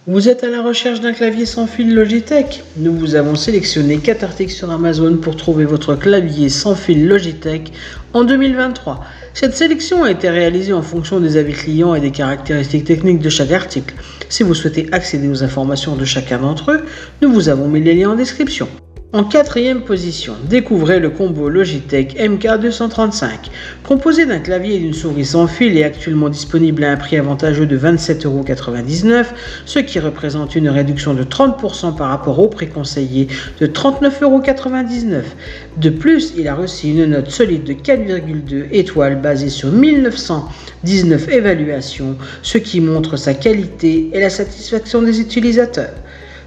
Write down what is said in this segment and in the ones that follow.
Vous êtes à la recherche d'un clavier sans fil Logitech? Nous vous avons sélectionné 4 articles sur Amazon pour trouver votre clavier sans fil Logitech en 2023. Cette sélection a été réalisée en fonction des avis clients et des caractéristiques techniques de chaque article. Si vous souhaitez accéder aux informations de chacun d'entre eux, nous vous avons mis les liens en description. En quatrième position, découvrez le combo Logitech MK235. Composé d'un clavier et d'une souris sans fil et actuellement disponible à un prix avantageux de 27,99 €, ce qui représente une réduction de 30% par rapport au prix conseillé de 39,99 €. De plus, il a reçu une note solide de 4,2 étoiles basée sur 1919 évaluations, ce qui montre sa qualité et la satisfaction des utilisateurs.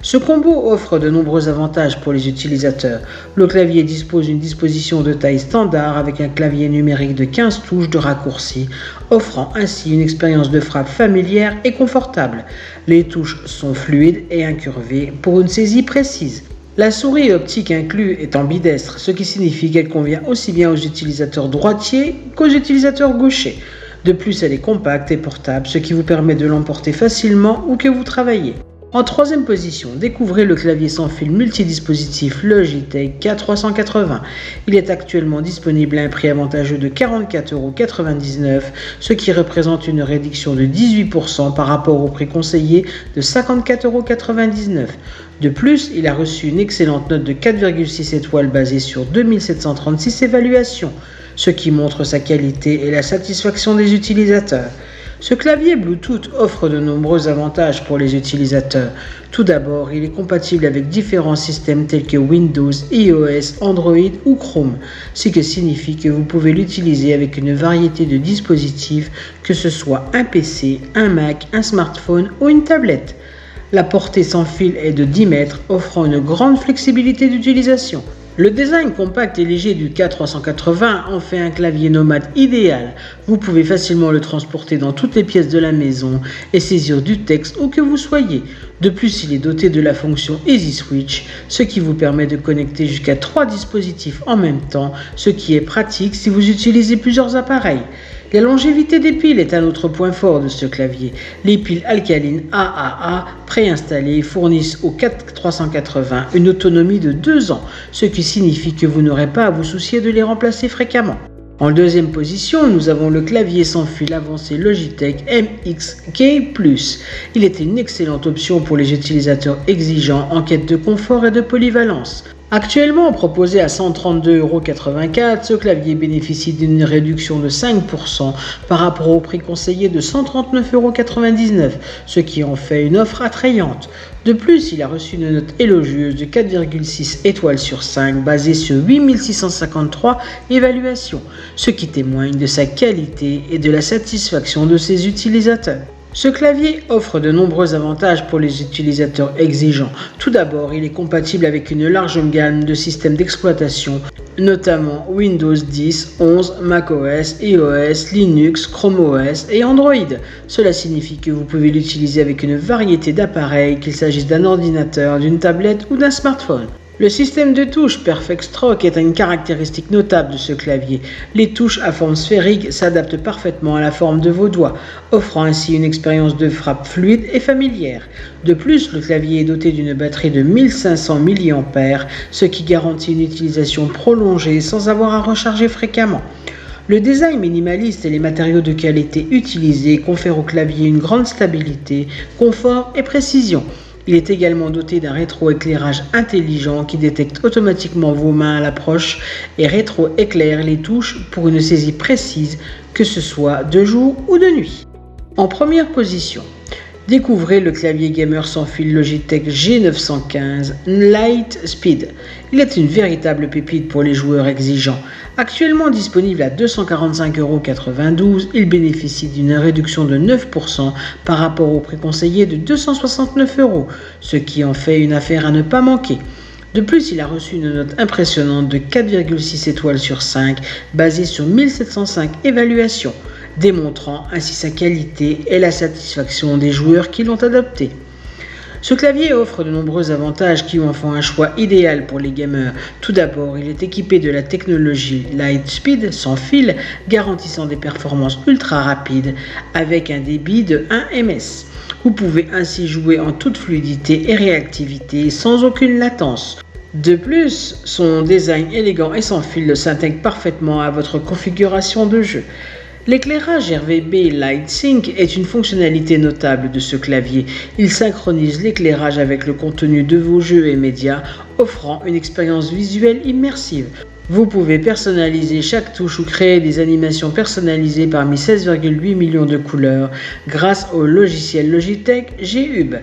Ce combo offre de nombreux avantages pour les utilisateurs. Le clavier dispose d'une disposition de taille standard avec un clavier numérique de 15 touches de raccourci, offrant ainsi une expérience de frappe familière et confortable. Les touches sont fluides et incurvées pour une saisie précise. La souris optique inclue est ambidestre, ce qui signifie qu'elle convient aussi bien aux utilisateurs droitiers qu'aux utilisateurs gauchers. De plus, elle est compacte et portable, ce qui vous permet de l'emporter facilement où que vous travaillez. En troisième position, découvrez le clavier sans fil multidispositif Logitech K380. Il est actuellement disponible à un prix avantageux de 44,99 €, ce qui représente une réduction de 18% par rapport au prix conseillé de 54,99 €. De plus, il a reçu une excellente note de 4,6 étoiles basée sur 2736 évaluations, ce qui montre sa qualité et la satisfaction des utilisateurs. Ce clavier Bluetooth offre de nombreux avantages pour les utilisateurs. Tout d'abord, il est compatible avec différents systèmes tels que Windows, iOS, Android ou Chrome, ce qui signifie que vous pouvez l'utiliser avec une variété de dispositifs, que ce soit un PC, un Mac, un smartphone ou une tablette. La portée sans fil est de 10 mètres, offrant une grande flexibilité d'utilisation. Le design compact et léger du K380 en fait un clavier nomade idéal. Vous pouvez facilement le transporter dans toutes les pièces de la maison et saisir du texte où que vous soyez. De plus, il est doté de la fonction Easy Switch, ce qui vous permet de connecter jusqu'à 3 dispositifs en même temps, ce qui est pratique si vous utilisez plusieurs appareils. La longévité des piles est un autre point fort de ce clavier. Les piles alcalines AAA préinstallées fournissent au K380 une autonomie de 2 ans, ce qui signifie que vous n'aurez pas à vous soucier de les remplacer fréquemment. En deuxième position, nous avons le clavier sans fil avancé Logitech MX-K+. Il est une excellente option pour les utilisateurs exigeants en quête de confort et de polyvalence. Actuellement proposé à 132,84 €, ce clavier bénéficie d'une réduction de 5% par rapport au prix conseillé de 139,99 €, ce qui en fait une offre attrayante. De plus, il a reçu une note élogieuse de 4,6 étoiles sur 5 basée sur 8653 évaluations, ce qui témoigne de sa qualité et de la satisfaction de ses utilisateurs. Ce clavier offre de nombreux avantages pour les utilisateurs exigeants. Tout d'abord, il est compatible avec une large gamme de systèmes d'exploitation, notamment Windows 10, 11, macOS, iOS, Linux, Chrome OS et Android. Cela signifie que vous pouvez l'utiliser avec une variété d'appareils, qu'il s'agisse d'un ordinateur, d'une tablette ou d'un smartphone. Le système de touches Perfect Stroke est une caractéristique notable de ce clavier. Les touches à forme sphérique s'adaptent parfaitement à la forme de vos doigts, offrant ainsi une expérience de frappe fluide et familière. De plus, le clavier est doté d'une batterie de 1500 mAh, ce qui garantit une utilisation prolongée sans avoir à recharger fréquemment. Le design minimaliste et les matériaux de qualité utilisés confèrent au clavier une grande stabilité, confort et précision. Il est également doté d'un rétroéclairage intelligent qui détecte automatiquement vos mains à l'approche et rétroéclaire les touches pour une saisie précise, que ce soit de jour ou de nuit. En première position, découvrez le clavier gamer sans fil Logitech G915 Lightspeed. Il est une véritable pépite pour les joueurs exigeants. Actuellement disponible à 245,92 €, il bénéficie d'une réduction de 9% par rapport au prix conseillé de 269 €, ce qui en fait une affaire à ne pas manquer. De plus, il a reçu une note impressionnante de 4,6 étoiles sur 5, basée sur 1705 évaluations, démontrant ainsi sa qualité et la satisfaction des joueurs qui l'ont adopté. Ce clavier offre de nombreux avantages qui en font un choix idéal pour les gamers. Tout d'abord, il est équipé de la technologie Lightspeed sans fil, garantissant des performances ultra rapides avec un débit de 1 ms. Vous pouvez ainsi jouer en toute fluidité et réactivité sans aucune latence. De plus, son design élégant et sans fil s'intègre parfaitement à votre configuration de jeu. L'éclairage RGB Light Sync est une fonctionnalité notable de ce clavier. Il synchronise l'éclairage avec le contenu de vos jeux et médias, offrant une expérience visuelle immersive. Vous pouvez personnaliser chaque touche ou créer des animations personnalisées parmi 16,8 millions de couleurs grâce au logiciel Logitech G-Hub.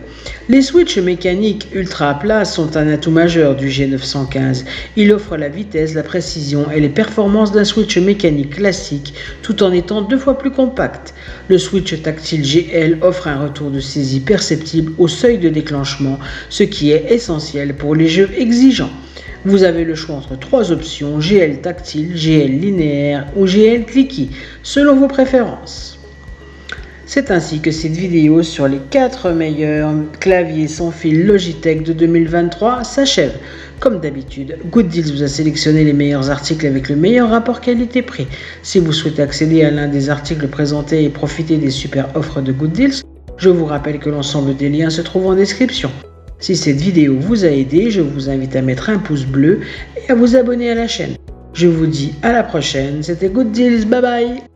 Les switches mécaniques ultra plats sont un atout majeur du G915. Il offre la vitesse, la précision et les performances d'un switch mécanique classique tout en étant 2 fois plus compact. Le switch tactile GL offre un retour de saisie perceptible au seuil de déclenchement, ce qui est essentiel pour les jeux exigeants. Vous avez le choix entre 3 options, GL tactile, GL linéaire ou GL clicky, selon vos préférences. C'est ainsi que cette vidéo sur les 4 meilleurs claviers sans fil Logitech de 2023 s'achève. Comme d'habitude, Good Deals vous a sélectionné les meilleurs articles avec le meilleur rapport qualité-prix. Si vous souhaitez accéder à l'un des articles présentés et profiter des super offres de Good Deals, je vous rappelle que l'ensemble des liens se trouve en description. Si cette vidéo vous a aidé, je vous invite à mettre un pouce bleu et à vous abonner à la chaîne. Je vous dis à la prochaine, c'était Good Deals, bye bye!